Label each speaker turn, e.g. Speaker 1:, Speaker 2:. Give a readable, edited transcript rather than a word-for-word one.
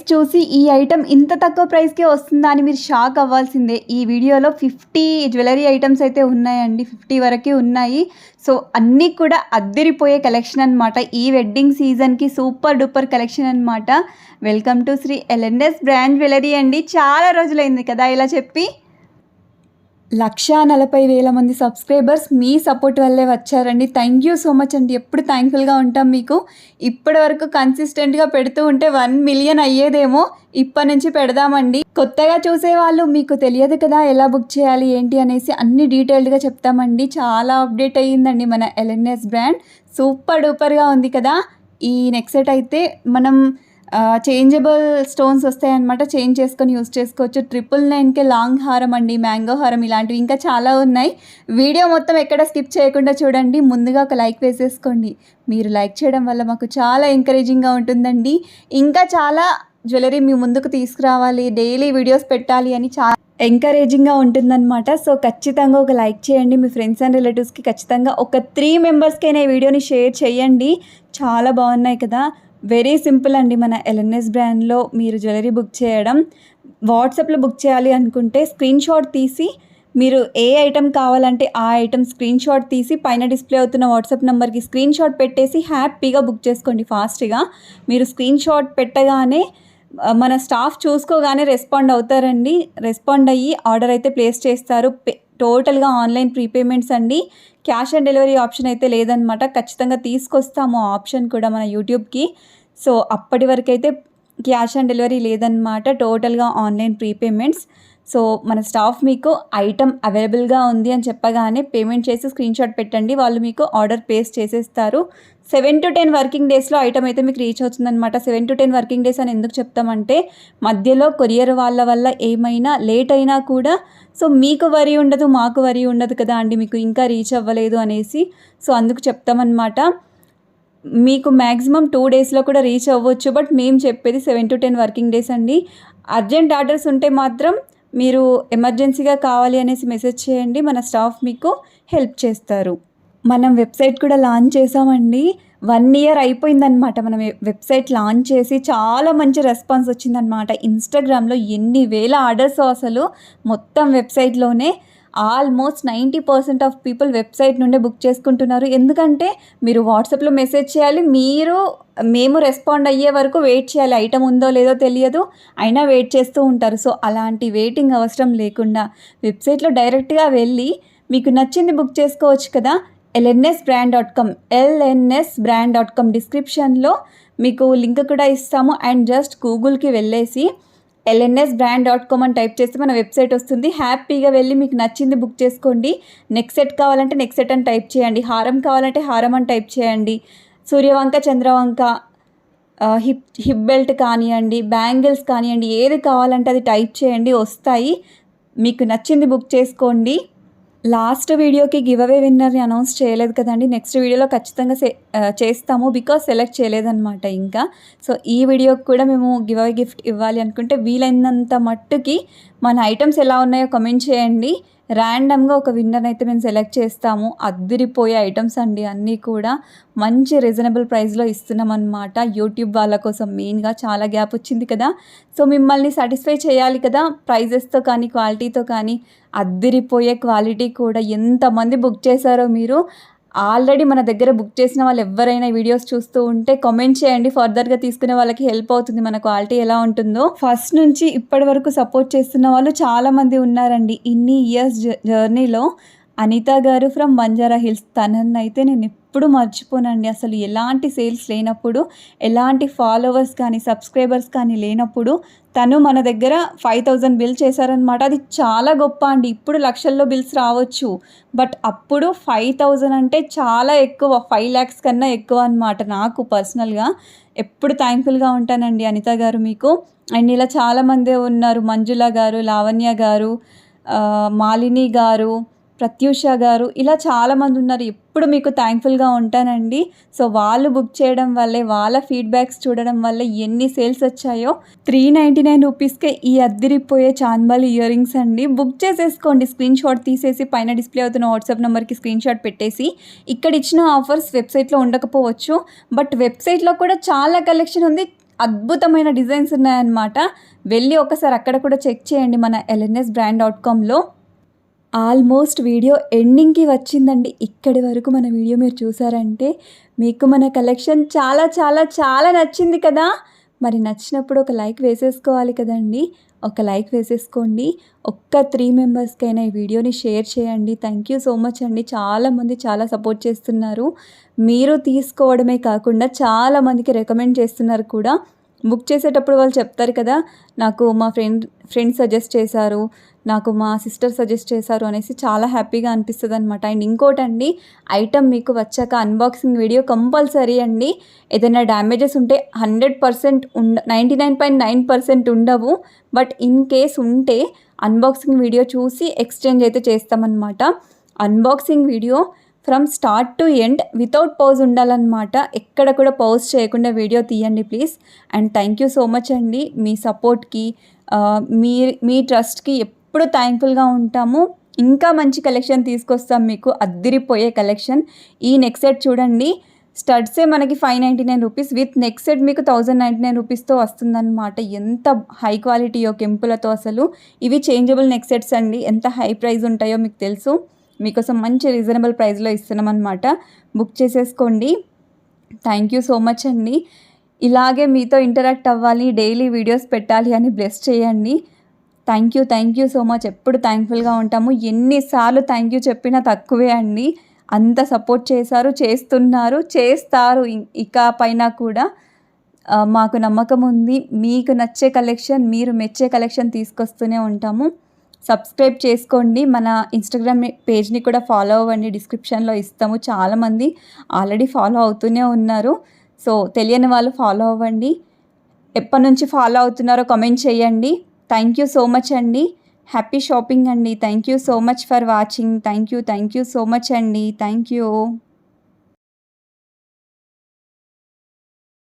Speaker 1: చూసి ఈ ఐటెం ఇంత తక్కువ ప్రైస్కే వస్తుందా అని మీరు షాక్ అవ్వాల్సిందే. ఈ వీడియోలో 50 జ్యువెలరీ ఐటమ్స్ అయితే ఉన్నాయండి. 50 వరకే ఉన్నాయి. సో అన్నీ కూడా అద్దిరిపోయే కలెక్షన్ అనమాట. ఈ వెడ్డింగ్ సీజన్కి సూపర్ డూపర్ కలెక్షన్ అనమాట. Welcome to Shri LNS brand jewellery అండి. చాలా రోజులైంది కదా ఇలా చెప్పి. 140,000 మంది సబ్స్క్రైబర్స్ మీ సపోర్ట్ వల్లే వచ్చారండి. థ్యాంక్ యూ సో మచ్ అండి. ఎప్పుడు థ్యాంక్ఫుల్గా ఉంటాం మీకు. ఇప్పటి వరకు కన్సిస్టెంట్గా పెడుతూ ఉంటే 1 మిలియన్ అయ్యేదేమో. ఇప్పటి నుంచి పెడదామండి. కొత్తగా చూసేవాళ్ళు మీకు తెలియదు కదా ఎలా బుక్ చేయాలి ఏంటి అనేసి అన్ని డీటెయిల్డ్గా చెప్తామండి. చాలా అప్డేట్ అయ్యిందండి మన ఎల్ఎన్ఎస్ బ్రాండ్. సూపర్ డూపర్గా ఉంది కదా. ఈ నెక్ సెట్ అయితే మనం చేంజబుల్ స్టోన్స్ వస్తాయన్నమాట. చేంజ్ చేసుకొని యూస్ చేసుకోవచ్చు. 999కే లాంగ్ హారం అండి, మ్యాంగో హారం, ఇలాంటివి ఇంకా చాలా ఉన్నాయి. వీడియో మొత్తం ఎక్కడ స్కిప్ చేయకుండా చూడండి. ముందుగా ఒక లైక్ వేసేసుకోండి. మీరు లైక్ చేయడం వల్ల మాకు చాలా ఎంకరేజింగ్గా ఉంటుందండి. ఇంకా చాలా జ్యువెలరీ మీ ముందుకు తీసుకురావాలి, డైలీ వీడియోస్ పెట్టాలి అని చాలా ఎంకరేజింగ్గా ఉంటుందన్నమాట. సో ఖచ్చితంగా ఒక లైక్ చేయండి. మీ ఫ్రెండ్స్ అండ్ రిలేటివ్స్కి ఖచ్చితంగా ఒక 3 మెంబర్స్కైనా ఈ వీడియోని షేర్ చేయండి. చాలా బాగున్నాయి కదా. వెరీ సింపుల్ అండి. మన ఎల్ఎన్ఎస్ బ్రాండ్లో మీరు జ్యువెలరీ బుక్ చేయడం, వాట్సాప్లో బుక్ చేయాలి అనుకుంటే స్క్రీన్ షాట్ తీసి మీరు ఏ ఐటెం కావాలంటే ఆ ఐటెం స్క్రీన్ షాట్ తీసి పైన డిస్ప్లే అవుతున్న వాట్సాప్ నెంబర్కి స్క్రీన్ షాట్ పెట్టేసి హ్యాపీగా బుక్ చేసుకోండి ఫాస్ట్గా. మీరు స్క్రీన్ షాట్ పెట్టగానే మన స్టాఫ్ చూసుకోగానే రెస్పాండ్ అవుతారండి. రెస్పాండ్ అయ్యి ఆర్డర్ అయితే ప్లేస్ చేస్తారు. టోటల్గా ఆన్లైన్ ప్రీపేమెంట్స్ అండి. క్యాష్ ఆన్ డెలివరీ ఆప్షన్ అయితే లేదనమాట. ఖచ్చితంగా తీసుకొస్తాము ఆప్షన్ కూడా మన యూట్యూబ్కి. సో అప్పటి వరకు అయితే క్యాష్ ఆన్ డెలివరీ లేదనమాట. టోటల్గా ఆన్లైన్ ప్రీపేమెంట్స్. సో మన స్టాఫ్ మీకు ఐటమ్ అవైలబుల్గా ఉంది అని చెప్పగానే పేమెంట్ చేసి స్క్రీన్ షాట్ పెట్టండి. వాళ్ళు మీకు ఆర్డర్ ప్లేస్ చేసేస్తారు. 7 to 10 వర్కింగ్ డేస్లో ఐటమ్ అయితే మీకు రీచ్ అవుతుందన్నమాట. 7 to 10 వర్కింగ్ డేస్ అని ఎందుకు చెప్తామంటే మధ్యలో కొరియర్ వాళ్ళ వల్ల ఏమైనా లేట్ అయినా కూడా సో మీకు వరి ఉండదు, మాకు వరి ఉండదు కదా అండి, మీకు ఇంకా రీచ్ అవ్వలేదు అనేసి. సో అందుకు చెప్తామన్నమాట. మీకు మ్యాక్సిమం 2 డేస్లో కూడా రీచ్ అవ్వచ్చు. బట్ మేము చెప్పేది 7 to 10 వర్కింగ్ డేస్ అండి. అర్జెంట్ ఆర్డర్స్ ఉంటే మాత్రం మీరు ఎమర్జెన్సీగా కావాలి అనేసి మెసేజ్ చేయండి. మన స్టాఫ్ మీకు హెల్ప్ చేస్తారు. మనం వెబ్సైట్ కూడా లాంచ్ చేసామండి. 1 year అయిపోయిందనమాట మనం వెబ్సైట్ లాంచ్ చేసి. చాలా మంచి రెస్పాన్స్ వచ్చిందనమాట. ఇన్స్టాగ్రామ్లో ఎన్ని వేల ఆర్డర్స్ అసలు మొత్తం వెబ్సైట్లోనే. ఆల్మోస్ట్ 90% ఆఫ్ పీపుల్ వెబ్సైట్ నుండే బుక్ చేసుకుంటున్నారు. ఎందుకంటే మీరు వాట్సాప్లో మెసేజ్ చేయాలి, మేము రెస్పాండ్ అయ్యే వరకు వెయిట్ చేయాలి. ఐటమ్ ఉందో లేదో తెలియదు, అయినా వెయిట్ చేస్తూ ఉంటారు. సో అలాంటి వెయిటింగ్ అవసరం లేకుండా వెబ్సైట్లో డైరెక్ట్గా వెళ్ళి మీకు నచ్చింది బుక్ చేసుకోవచ్చు కదా. lnsbrand.com lnsbrand.com డిస్క్రిప్షన్లో మీకు లింక్ కూడా ఇస్తాము. అండ్ జస్ట్ గూగుల్కి వెళ్ళేసి lnsbrand.com అని టైప్ చేస్తే మన వెబ్సైట్ వస్తుంది. హ్యాపీగా వెళ్ళి మీకు నచ్చింది బుక్ చేసుకోండి. నెక్ సెట్ కావాలంటే నెక్ సెట్ అని టైప్ చేయండి, హారం కావాలంటే హారం అని టైప్ చేయండి, సూర్యవంక, చంద్రవంక, హిప్ బెల్ట్ కానివ్వండి, బ్యాంగిల్స్ కానివ్వండి, ఏది కావాలంటే అది టైప్ చేయండి, వస్తాయి. మీకు నచ్చింది బుక్ చేసుకోండి. లాస్ట్ వీడియోకి గివ్ అవే విన్నర్ని అనౌన్స్ చేయలేదు కదండి. నెక్స్ట్ వీడియోలో ఖచ్చితంగా చేస్తాము. బికాస్ సెలెక్ట్ చేయలేదన్నమాట ఇంకా. సో ఈ వీడియోకి కూడా మేము గివ్ అవే గిఫ్ట్ ఇవ్వాలి అనుకుంటే వీలైనంత మట్టుకి మన ఐటమ్స్ ఎలా ఉన్నాయో కమెంట్ చేయండి. ర్యాండమ్గా ఒక విన్నర్ అయితే మేము సెలెక్ట్ చేస్తాము. అద్దిరిపోయే ఐటమ్స్ అండి అన్నీ కూడా. మంచి రీజనబుల్ ప్రైస్లో ఇస్తున్నాం అన్నమాట. యూట్యూబ్ వాళ్ళ కోసం మెయిన్గా. చాలా గ్యాప్ వచ్చింది కదా. సో మిమ్మల్ని సాటిస్ఫై చేయాలి కదా ప్రైజెస్తో కానీ క్వాలిటీతో కానీ. అద్దిరిపోయే క్వాలిటీ కూడా. ఎంతమంది బుక్ చేశారో మీరు. ఆల్రెడీ మన దగ్గర బుక్ చేసిన వాళ్ళు ఎవరైనా వీడియోస్ చూస్తూ ఉంటే కామెంట్ చేయండి. ఫర్దర్గా తీసుకునే వాళ్ళకి హెల్ప్ అవుతుంది మన క్వాలిటీ ఎలా ఉంటుందో. ఫస్ట్ నుంచి ఇప్పటి వరకు సపోర్ట్ చేస్తున్న వాళ్ళు చాలామంది ఉన్నారండి ఇన్ని ఇయర్స్ జర్నీలో. అనిత గారు ఫ్రమ్ బంజారా హిల్స్, తనని అయితే నేను ఎప్పుడు మర్చిపోనండి. అసలు ఎలాంటి సేల్స్ లేనప్పుడు, ఎలాంటి ఫాలోవర్స్ కానీ సబ్స్క్రైబర్స్ కానీ లేనప్పుడు తను మన దగ్గర 5,000 బిల్ చేశారనమాట. అది చాలా గొప్ప అండి. ఇప్పుడు లక్షల్లో బిల్స్ రావచ్చు, బట్ అప్పుడు 5,000 అంటే చాలా ఎక్కువ. 5 lakhs కన్నా ఎక్కువ అనమాట. నాకు పర్సనల్గా ఎప్పుడు థ్యాంక్ఫుల్గా ఉంటానండి అనిత గారు మీకు. అండ్ ఇలా చాలామంది ఉన్నారు. మంజుల గారు, లావణ్య గారు, మాలిని గారు, ప్రత్యూష గారు, ఇలా చాలామంది ఉన్నారు. ఎప్పుడు మీకు థ్యాంక్ఫుల్గా ఉంటానండి. సో వాళ్ళు బుక్ చేయడం వల్లే, వాళ్ళ ఫీడ్బ్యాక్స్ చూడడం వల్లే ఎన్ని సేల్స్ వచ్చాయో. 399 రూపీస్కే ఈ అద్దిరిపోయే చాన్బాలి ఇయర్ రింగ్స్ అండి. బుక్ చేసేసుకోండి. స్క్రీన్ షాట్ తీసేసి పైన డిస్ప్లే అవుతున్న వాట్సాప్ నెంబర్కి స్క్రీన్ షాట్ పెట్టేసి. ఇక్కడ ఇచ్చిన ఆఫర్స్ వెబ్సైట్లో ఉండకపోవచ్చు, బట్ వెబ్సైట్లో కూడా చాలా కలెక్షన్ ఉంది. అద్భుతమైన డిజైన్స్ ఉన్నాయన్నమాట. వెళ్ళి ఒకసారి అక్కడ కూడా చెక్ చేయండి మన lnsbrand.comలో. ఆల్మోస్ట్ వీడియో ఎండింగ్కి వచ్చిందండి. ఇక్కడి వరకు మన వీడియో మీరు చూసారంటే మీకు మన కలెక్షన్ చాలా చాలా చాలా నచ్చింది కదా. మరి నచ్చినప్పుడు ఒక లైక్ వేసేసుకోవాలి కదండి. ఒక లైక్ వేసేసుకోండి. ఒక్క 3 మెంబర్స్కైనా ఈ వీడియోని షేర్ చేయండి. థ్యాంక్ యూ సో మచ్ అండి. చాలామంది చాలా సపోర్ట్ చేస్తున్నారు. మీరు తీసుకోవడమే కాకుండా చాలామందికి రికమెండ్ చేస్తున్నారు కూడా. బుక్ చేసేటప్పుడు వాళ్ళు చెప్తారు కదా, నాకు మా ఫ్రెండ్ సజెస్ట్ చేశారు, నాకు మా సిస్టర్ సజెస్ట్ చేశారు అనేసి చాలా హ్యాపీగా అనిపిస్తుంది అనమాట. అండ్ ఇంకోటండి, ఐటమ్ మీకు వచ్చాక అన్బాక్సింగ్ వీడియో కంపల్సరీ అండి. ఏదైనా డ్యామేజెస్ ఉంటే 100% 99.9% ఉండవు. బట్ ఇన్ కేస్ ఉంటే అన్బాక్సింగ్ వీడియో చూసి ఎక్స్చేంజ్ అయితే చేస్తామన్నమాట. Unboxing video from start to end without pause ఉండాలన్నమాట. ఎక్కడ కూడా పౌజ్ చేయకుండా వీడియో తీయండి please. And thank you so much అండి. మీ సపోర్ట్కి మీ ట్రస్ట్కి ఎప్పుడు థ్యాంక్ఫుల్గా ఉంటాము. ఇంకా మంచి కలెక్షన్ తీసుకొస్తాం మీకు, అద్దిరిపోయే కలెక్షన్. ఈ నెక్ సెట్ చూడండి, స్టడ్సే మనకి 599 రూపీస్, విత్ నెక్ సెట్ మీకు 1099 రూపీస్తో వస్తుందన్నమాట. ఎంత హై క్వాలిటీయో కెంపులతో అసలు. ఇవి చేంజబుల్ నెక్ సెట్స్ అండి. ఎంత హై ప్రైస్ ఉంటాయో మీకు తెలుసు. మీకోసం మంచి రీజనబుల్ ప్రైస్లో ఇస్తున్నాం అనమాట. బుక్ చేసేసుకోండి. థ్యాంక్ యూ సో మచ్ అండి. ఇలాగే మీతో ఇంటరాక్ట్ అవ్వాలి, డైలీ వీడియోస్ పెట్టాలి అని బ్లెస్ చేయండి. Thank you so much. ఎప్పుడు థ్యాంక్ఫుల్గా ఉంటాము. ఎన్నిసార్లు థ్యాంక్ యూ చెప్పినా తక్కువే అండి. అంత సపోర్ట్ చేస్తారు ఇక పైన కూడా. మాకు నమ్మకం ఉంది. మీకు నచ్చే కలెక్షన్, మీరు మెచ్చే కలెక్షన్ తీసుకొస్తూనే ఉంటాము. సబ్స్క్రైబ్ చేసుకోండి. మన ఇన్స్టాగ్రామ్ పేజ్ని కూడా ఫాలో అవ్వండి, డిస్క్రిప్షన్లో ఇస్తాము. చాలామంది ఆల్రెడీ ఫాలో అవుతూనే ఉన్నారు. సో తెలియని వాళ్ళు ఫాలో అవ్వండి. ఎప్పటి నుంచి ఫాలో అవుతున్నారో కామెంట్ చేయండి. థ్యాంక్ యూ సో మచ్ అండి. హ్యాపీ షాపింగ్ అండి. Thank you so much for watching. Thank you so much అండి. Thank you.